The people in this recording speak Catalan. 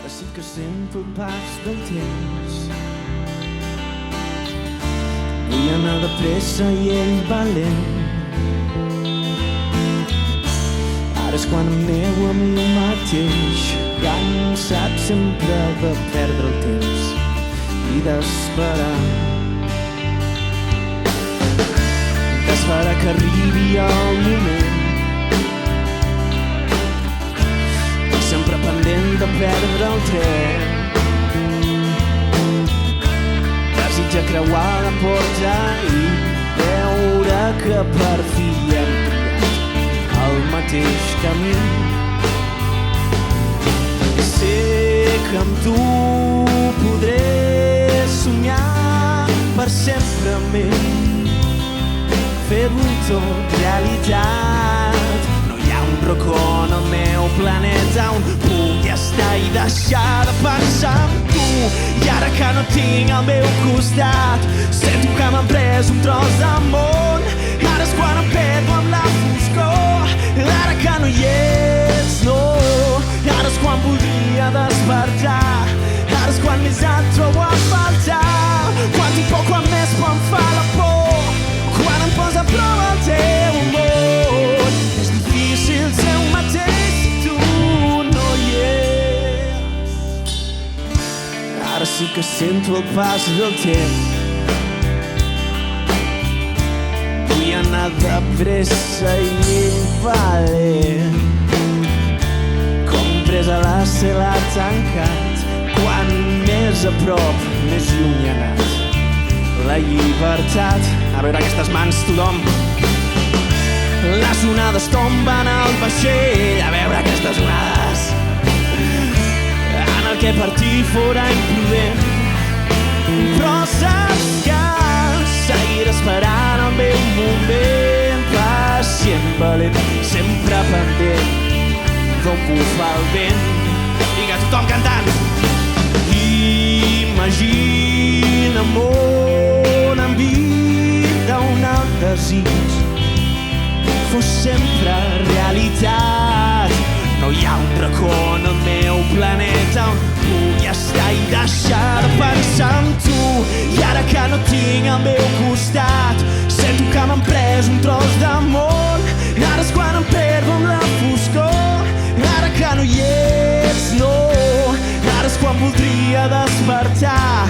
Ara sí que sento el pas del temps. Vull anar de pressa i ell valent. Ara és quan em nego a mi mateix, cansat sempre de perdre el temps i d'esperar. D'esperar que arribi el moment. I sempre pendent de perdre el tren. Desitja creuar la porta i veure que per fi hem el mateix camí. Sé que amb tu podré somiar per sempre més, fer-ho tot realitat. No hi ha un racó en el meu planeta on pugui estar i deixar de pensar en tu. I ara que no tinc al meu costat, sento que m'han pres un tros de món. Ara és quan em perdo amb la foscor, ara que no hi ets, no. Ara és quan voldria despertar, ara és quan més et trobo a faltar. Quan tinc por, quan més por em fa la por, quan em posa a prova el teu amor. És difícil ser un mateix si tu no hi ets. Ara sí que sento el pas del temps. Vull anar de pressa i valent, com pres a la cel·la tancat. Quan més a prop, més lluny ha anat la llibertat. A veure aquestes mans, tothom. Les onades tomben al vaixell, a veure aquestes onades, en el que partir fora imprudent. Però saps que seguiré esperant el meu moment, pacient, valent, sempre pendent d'on bufa el vent. Vinga, tothom cantant. Imagina món en vida, un alt desig fos sempre realitat. No hi ha un racó en el meu planeta on pugui estar i deixar de pensar en tu. I ara que no tinc al meu costat, sento que m'han pres un tros de món. Ara és quan em perdo amb la foscor, ara que no hi ets, no. Ara és quan voldria despertar,